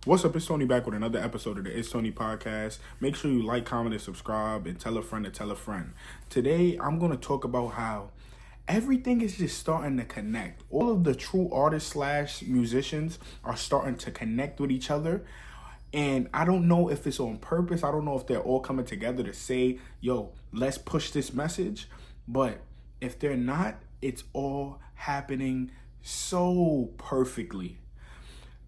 What's up? It's Tony back with another episode of the It's Tony podcast. Make sure you like, comment, and subscribe, and tell a friend to tell a friend. Today, I'm going to talk about how everything is just starting to connect. All of the true artists slash musicians are starting to connect with each other. And I don't know if it's on purpose. I don't know if they're all coming together to say, yo, let's push this message. But if they're not, it's all happening so perfectly.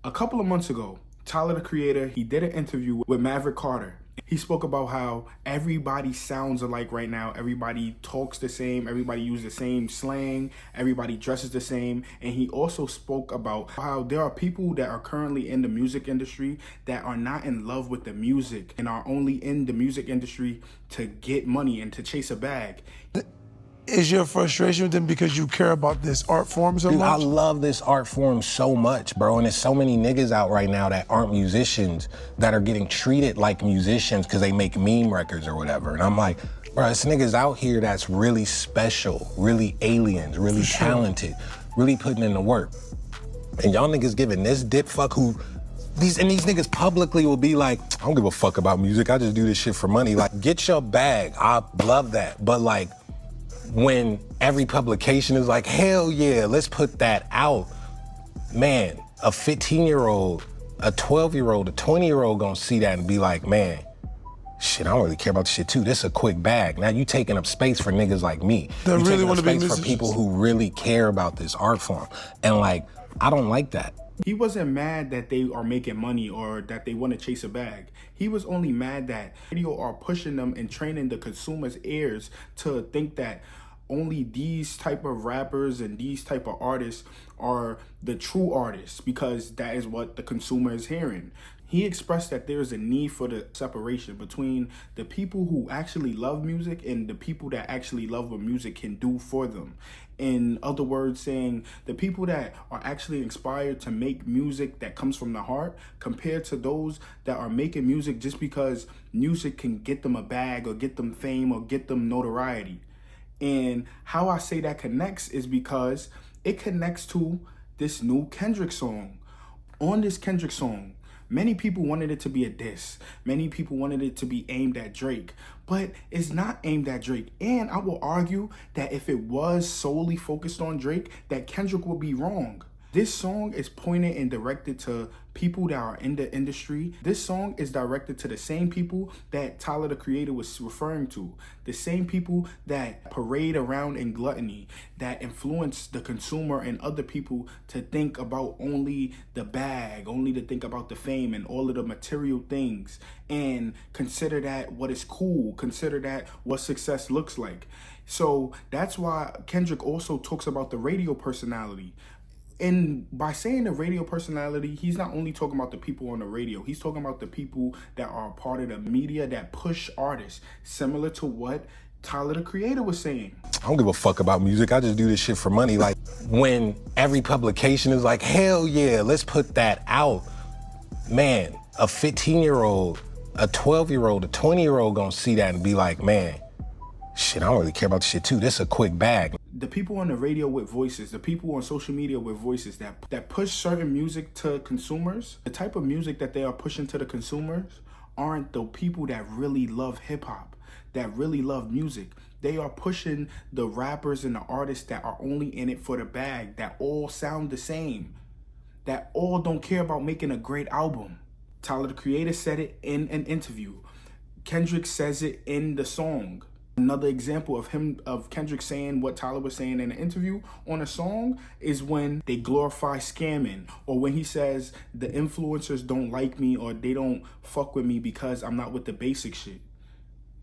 A couple of months ago, Tyler, the Creator, he did an interview with Maverick Carter. He spoke about how everybody sounds alike right now. Everybody talks the same. Everybody uses the same slang. Everybody dresses the same. And he also spoke about how there are people that are currently in the music industry that are not in love with the music and are only in the music industry to get money and to chase a bag. Is your frustration with them because you care about this art form so Dude, much? I love this art form so much, bro. And there's so many niggas out right now that aren't musicians that are getting treated like musicians because they make meme records or whatever. And I'm like, bro, this niggas out here that's really special, really aliens, really talented, really putting in the work. And y'all niggas giving this dip fuck who these niggas publicly will be like, I don't give a fuck about music. I just do this shit for money. Like, get your bag. I love that. But like, when every publication is like, hell yeah, let's put that out. Man, a 15-year-old, a 12-year-old, a 20-year-old gonna see that and be like, man, shit, I don't really care about this shit too. This is a quick bag. Now you taking up space for niggas like me. That You really taking up wanna be space for musicians. people who really care about this art form. And like, I don't like that. He wasn't mad that they are making money or that they want to chase a bag. He was only mad that radio are pushing them and training the consumer's ears to think that only these type of rappers and these type of artists are the true artists because that is what the consumer is hearing. He expressed that there is a need for the separation between the people who actually love music and the people that actually love what music can do for them. In other words, saying the people that are actually inspired to make music that comes from the heart compared to those that are making music just because music can get them a bag or get them fame or get them notoriety. And how I say that connects is because it connects to this new Kendrick song. On this Kendrick song, many people wanted it to be a diss. Many people wanted it to be aimed at Drake. But it's not aimed at Drake. And I will argue that if it was solely focused on Drake, that Kendrick would be wrong. This song is pointed and directed to people that are in the industry. This song is directed to the same people that Tyler, the Creator, was referring to. The same people that parade around in gluttony, that influence the consumer and other people to think about only the bag, only to think about the fame and all of the material things, and consider that what is cool, consider that what success looks like. So that's why Kendrick also talks about the radio personality. And by saying the radio personality, he's not only talking about the people on the radio, he's talking about the people that are part of the media that push artists, similar to what Tyler, the Creator, was saying. I don't give a fuck about music. I just do this shit for money. Like, when every publication is like, hell yeah, let's put that out. Man, a 15-year-old, a 12-year-old, a 20-year-old gonna see that and be like, man, shit, I don't really care about this shit too. This is a quick bag. The people on the radio with voices, the people on social media with voices that push certain music to consumers, the type of music that they are pushing to the consumers aren't the people that really love hip hop, that really love music. They are pushing the rappers and the artists that are only in it for the bag, that all sound the same, that all don't care about making a great album. Tyler, the Creator, said it in an interview. Kendrick says it in the song. Another example of Kendrick saying what Tyler was saying in an interview on a song is when they glorify scamming, or when he says the influencers don't like me or they don't fuck with me because I'm not with the basic shit.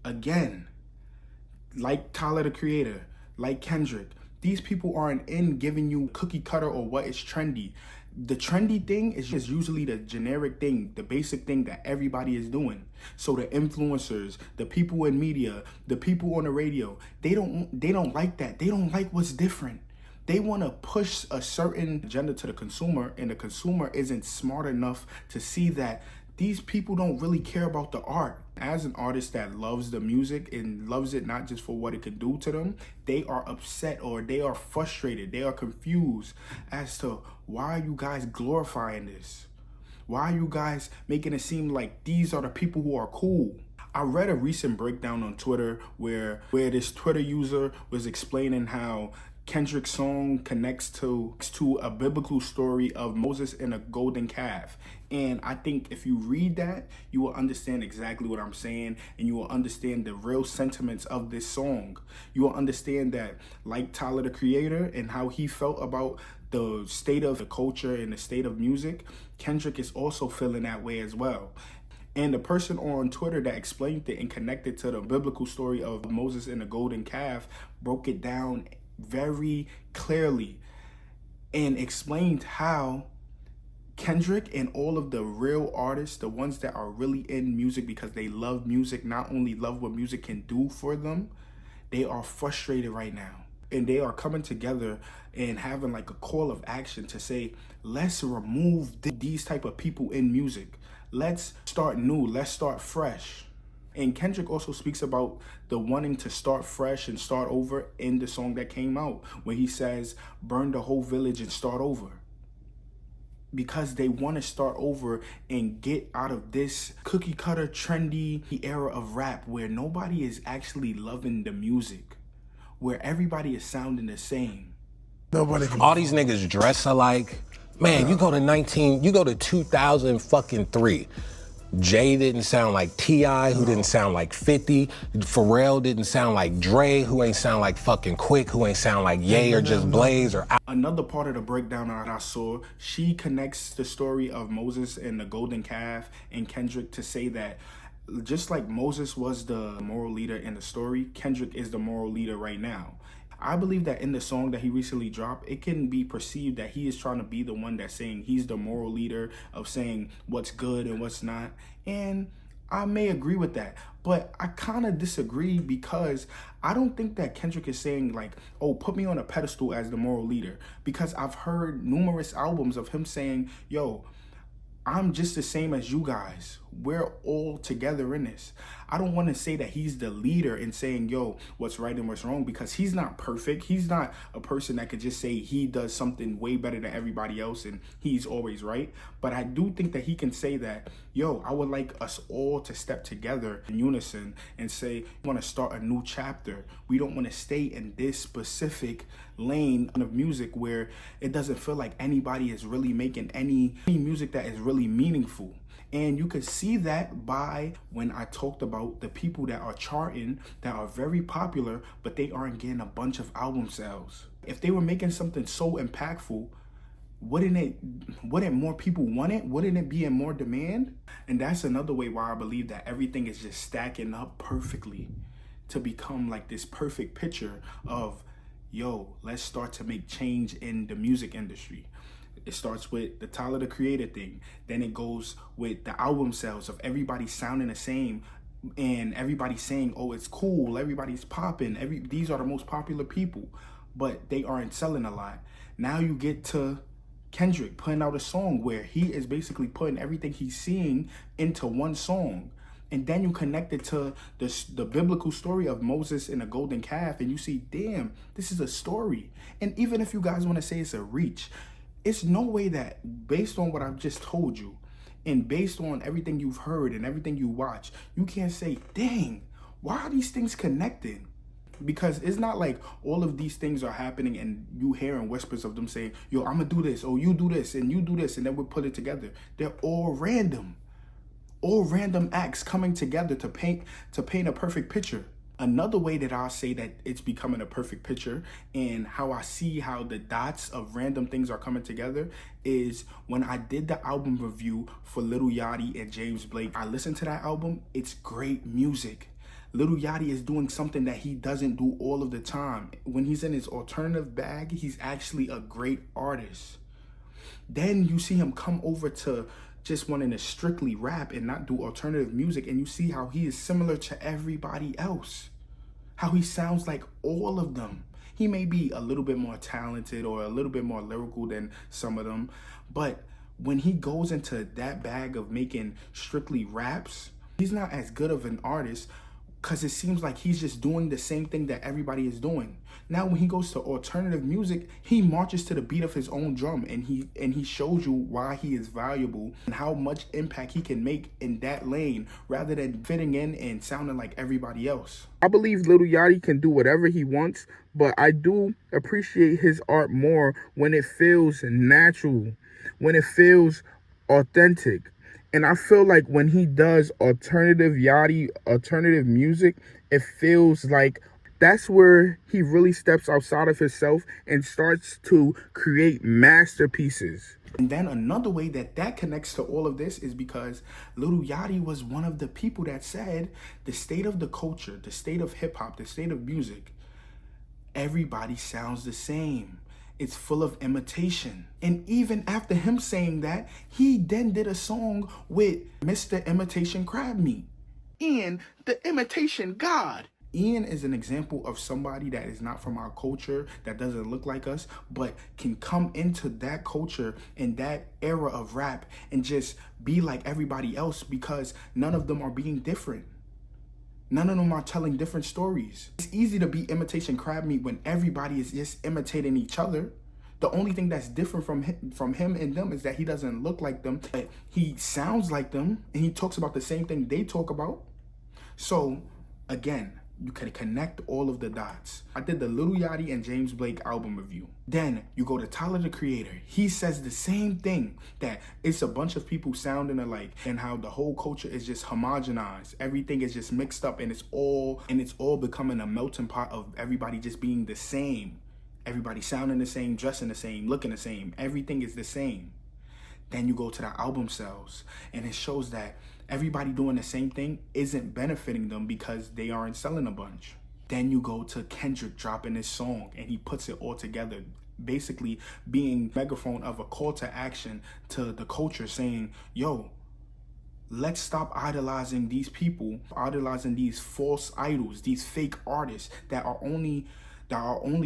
Again, like Tyler, the Creator, like Kendrick, these people aren't in giving you cookie cutter or what is trendy. The trendy thing is just usually the generic thing, the basic thing that everybody is doing. So the influencers, the people in media, the people on the radio, they don't like that. They don't like what's different. They want to push a certain agenda to the consumer, and the consumer isn't smart enough to see that these people don't really care about the art. As an artist that loves the music and loves it not just for what it can do to them, they are upset or they are frustrated. They are confused as to why are you guys glorifying this? Why are you guys making it seem like these are the people who are cool? I read a recent breakdown on Twitter where this Twitter user was explaining how Kendrick's song connects to a biblical story of Moses and a golden calf. And I think if you read that, you will understand exactly what I'm saying, and you will understand the real sentiments of this song. You will understand that, like Tyler the Creator and how he felt about the state of the culture and the state of music, Kendrick is also feeling that way as well. And the person on Twitter that explained it and connected to the biblical story of Moses and the golden calf broke it down very clearly and explained how Kendrick and all of the real artists, the ones that are really in music because they love music, not only love what music can do for them, they are frustrated right now. And they are coming together and having like a call of action to say, let's remove these type of people in music. Let's start new. Let's start fresh. And Kendrick also speaks about the wanting to start fresh and start over in the song that came out, where he says, burn the whole village and start over. Because they want to start over and get out of this cookie cutter trendy era of rap where nobody is actually loving the music, where everybody is sounding the same. Nobody can. All these niggas dress alike. Man, you go to 2003. Jay didn't sound like T.I., who didn't sound like 50. Pharrell didn't sound like Dre, who ain't sound like fucking Quick, who ain't sound like Ye or just Blaze or... Another part of the breakdown that I saw, she connects the story of Moses and the golden calf and Kendrick to say that just like Moses was the moral leader in the story, Kendrick is the moral leader right now. I believe that in the song that he recently dropped, it can be perceived that he is trying to be the one that's saying he's the moral leader of saying what's good and what's not. And I may agree with that, but I kind of disagree because I don't think that Kendrick is saying like, oh, put me on a pedestal as the moral leader, because I've heard numerous albums of him saying, yo, I'm just the same as you guys. We're all together in this. I don't want to say that he's the leader in saying, yo, what's right and what's wrong, because he's not perfect. He's not a person that could just say he does something way better than everybody else and he's always right. But I do think that he can say that, yo, I would like us all to step together in unison and say, we want to start a new chapter. We don't want to stay in this specific lane of music where it doesn't feel like anybody is really making any music that is really meaningful. And you could see that by when I talked about the people that are charting, that are very popular, but they aren't getting a bunch of album sales. If they were making something so impactful, wouldn't more people want it? Wouldn't it be in more demand? And that's another way why I believe that everything is just stacking up perfectly to become like this perfect picture of, yo, let's start to make change in the music industry. It starts with the Tyler the Creator thing. Then it goes with the album sales of everybody sounding the same and everybody saying, oh, it's cool, everybody's popping, these are the most popular people, but they aren't selling a lot. Now you get to Kendrick putting out a song where he is basically putting everything he's seeing into one song. And then you connect it to the biblical story of Moses and the golden calf, and you see, damn, this is a story. And even if you guys want to say it's a reach, it's no way that based on what I've just told you and based on everything you've heard and everything you watch, you can't say, dang, why are these things connected? Because it's not like all of these things are happening and you hearing whispers of them saying, yo, I'm gonna do this, or you do this, and you do this, and then we'll put it together. They're all random acts coming together to paint a perfect picture. Another way that I'll say that it's becoming a perfect picture and how I see how the dots of random things are coming together is when I did the album review for Lil Yachty and James Blake. I listened to that album. It's great music. Lil Yachty is doing something that he doesn't do all of the time. When he's in his alternative bag, he's actually a great artist. Then you see him come over to just wanting to strictly rap and not do alternative music, and you see how he is similar to everybody else. How he sounds like all of them. He may be a little bit more talented or a little bit more lyrical than some of them, but when he goes into that bag of making strictly raps, he's not as good of an artist because it seems like he's just doing the same thing that everybody is doing. Now when he goes to alternative music, he marches to the beat of his own drum, and he shows you why he is valuable and how much impact he can make in that lane rather than fitting in and sounding like everybody else. I believe Lil Yachty can do whatever he wants, but I do appreciate his art more when it feels natural, when it feels authentic. And I feel like when he does alternative music, it feels like that's where he really steps outside of himself and starts to create masterpieces. And then another way that connects to all of this is because Lil Yachty was one of the people that said the state of the culture, the state of hip hop, the state of music, everybody sounds the same. It's full of imitation. And even after him saying that, he then did a song with Mr. Imitation Crab Meat, Ian, the imitation god. Ian is an example of somebody that is not from our culture, that doesn't look like us, but can come into that culture and that era of rap and just be like everybody else because none of them are being different. None of them are telling different stories. It's easy to be imitation crab meat when everybody is just imitating each other. The only thing that's different from him and them is that he doesn't look like them, but he sounds like them, and he talks about the same thing they talk about. So, again, you can connect all of the dots. I did the Lil Yachty and James Blake album review. Then you go to Tyler, the Creator. He says the same thing, that it's a bunch of people sounding alike and how the whole culture is just homogenized. Everything is just mixed up, and it's all becoming a melting pot of everybody just being the same. Everybody sounding the same, dressing the same, looking the same. Everything is the same. Then you go to the album sales, and it shows that everybody doing the same thing isn't benefiting them because they aren't selling a bunch. Then you go to Kendrick dropping his song, and he puts it all together, basically being megaphone of a call to action to the culture, saying, yo, let's stop idolizing these people, idolizing these false idols, these fake artists that are only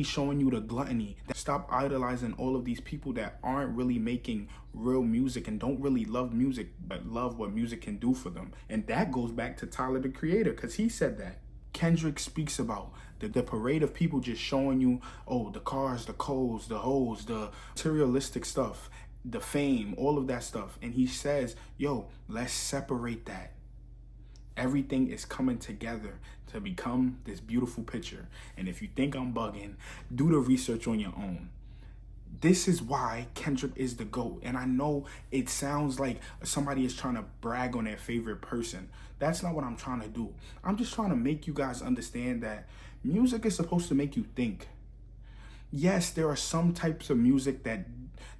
showing you the gluttony. Stop idolizing all of these people that aren't really making real music and don't really love music, but love what music can do for them. And that goes back to Tyler, the Creator, because he said that. Kendrick speaks about the parade of people just showing you, oh, the cars, the clothes, the hoes, the materialistic stuff, the fame, all of that stuff. And he says, yo, let's separate that. Everything is coming together to become this beautiful picture. And if you think I'm bugging, do the research on your own. This is why Kendrick is the GOAT. And I know it sounds like somebody is trying to brag on their favorite person. That's not what I'm trying to do. I'm just trying to make you guys understand that music is supposed to make you think. Yes, there are some types of music that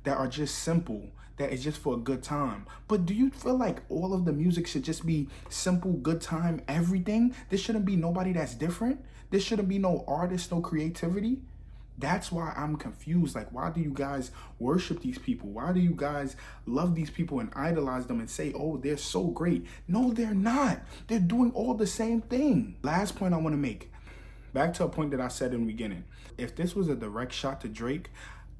are just simple, that is just for a good time. But do you feel like all of the music should just be simple, good time, everything? There shouldn't be nobody that's different. There shouldn't be no artist, no creativity. That's why I'm confused. Like, why do you guys worship these people? Why do you guys love these people and idolize them and say, oh, they're so great? No, they're not. They're doing all the same thing. Last point I want to make. Back to a point that I said in the beginning. If this was a direct shot to Drake,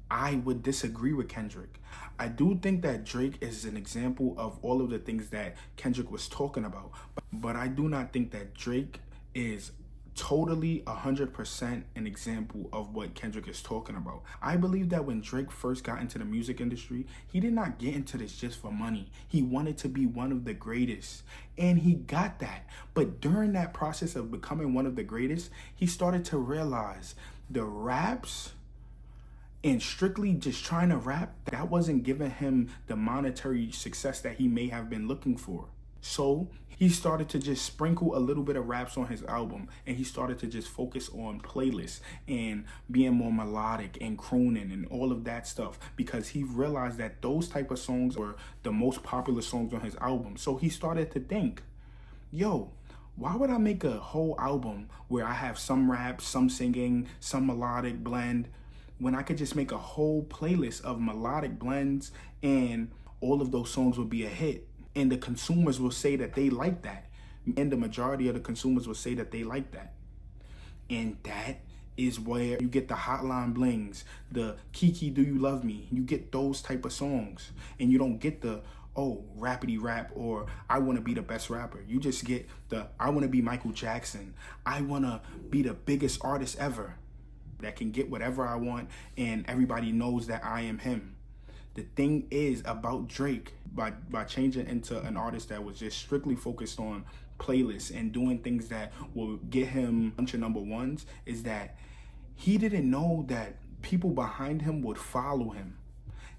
I would disagree with Kendrick. I do think that Drake is an example of all of the things that Kendrick was talking about. But I do not think that Drake is totally 100% an example of what Kendrick is talking about. I believe that when Drake first got into the music industry, he did not get into this just for money. He wanted to be one of the greatest, and he got that. But during that process of becoming one of the greatest, he started to realize the raps and strictly just trying to rap, that wasn't giving him the monetary success that he may have been looking for. So he started to just sprinkle a little bit of raps on his album, and he started to just focus on playlists and being more melodic and crooning and all of that stuff, because he realized that those type of songs were the most popular songs on his album. So he started to think, yo, why would I make a whole album where I have some rap, some singing, some melodic blend, when I could just make a whole playlist of melodic blends and all of those songs would be a hit? And the consumers will say that they like that. And the majority of the consumers will say that they like that. And that is where you get the Hotline Blings, the Kiki Do You Love Me. You get those type of songs. And you don't get the, oh, rapidy rap, or I want to be the best rapper. You just get the, I want to be Michael Jackson. I want to be the biggest artist ever that can get whatever I want, and everybody knows that I am him. The thing is about Drake, by changing into an artist that was just strictly focused on playlists and doing things that will get him a bunch of number ones, is that he didn't know that people behind him would follow him.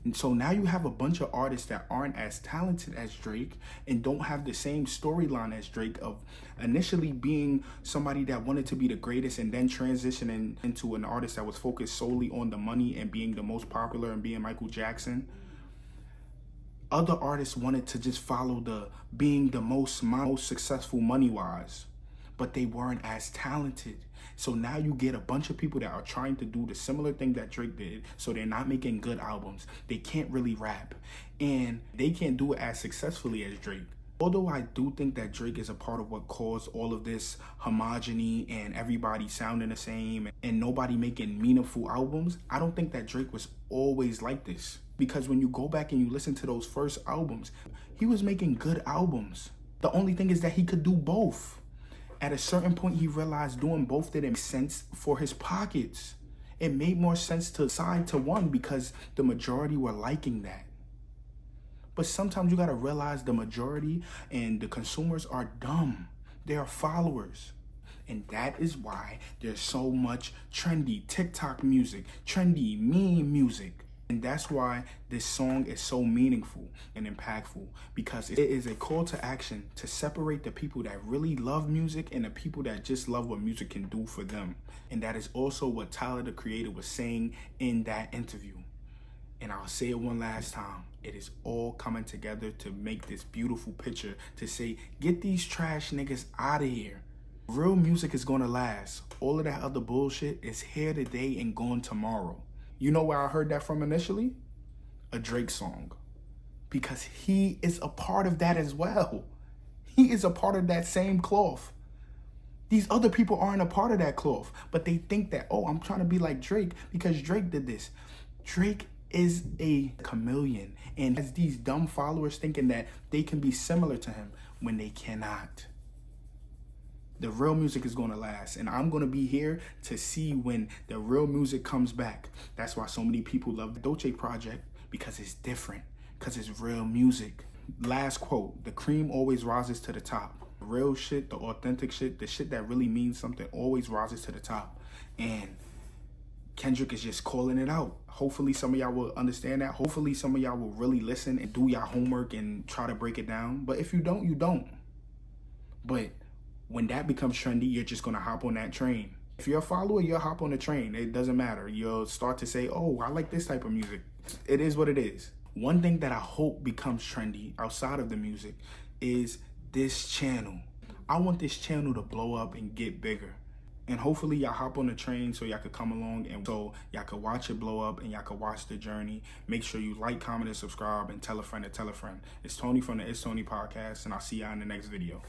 And so now you have a bunch of artists that aren't as talented as Drake and don't have the same storyline as Drake of initially being somebody that wanted to be the greatest and then transitioning into an artist that was focused solely on the money and being the most popular and being Michael Jackson. Other artists wanted to just follow the being the most successful money-wise, but they weren't as talented. So now you get a bunch of people that are trying to do the similar thing that Drake did, so they're not making good albums. They can't really rap, and they can't do it as successfully as Drake. Although I do think that Drake is a part of what caused all of this homogeny and everybody sounding the same and nobody making meaningful albums, I don't think that Drake was always like this. Because when you go back and you listen to those first albums, he was making good albums. The only thing is that he could do both. At a certain point, he realized doing both didn't make sense for his pockets. It made more sense to side to one because the majority were liking that. But sometimes you gotta realize the majority and the consumers are dumb. They are followers. And that is why there's so much trendy TikTok music, trendy meme music. And that's why this song is so meaningful and impactful, because it is a call to action to separate the people that really love music and the people that just love what music can do for them. And that is also what Tyler, the Creator, was saying in that interview. And I'll say it one last time. It is all coming together to make this beautiful picture to say, get these trash niggas out of here. Real music is gonna last. All of that other bullshit is here today and gone tomorrow. You know where I heard that from initially? A Drake song. Because he is a part of that as well. He is a part of that same cloth. These other people aren't a part of that cloth, but they think that, oh, I'm trying to be like Drake because Drake did this. Drake is a chameleon and has these dumb followers thinking that they can be similar to him when they cannot. The real music is going to last, and I'm going to be here to see when the real music comes back. That's why so many people love the Dolce Project, because it's different, because it's real music. Last quote, the cream always rises to the top. The real shit, the authentic shit, the shit that really means something always rises to the top. And Kendrick is just calling it out. Hopefully some of y'all will understand that. Hopefully some of y'all will really listen and do your homework and try to break it down. But if you don't, you don't. But when that becomes trendy, you're just gonna hop on that train. If you're a follower, you'll hop on the train. It doesn't matter. You'll start to say, oh, I like this type of music. It is what it is. One thing that I hope becomes trendy outside of the music is this channel. I want this channel to blow up and get bigger. And hopefully y'all hop on the train so y'all could come along and so y'all could watch it blow up and y'all could watch the journey. Make sure you like, comment, and subscribe, and tell a friend to tell a friend. It's Tony from the It's Tony podcast, and I'll see y'all in the next video.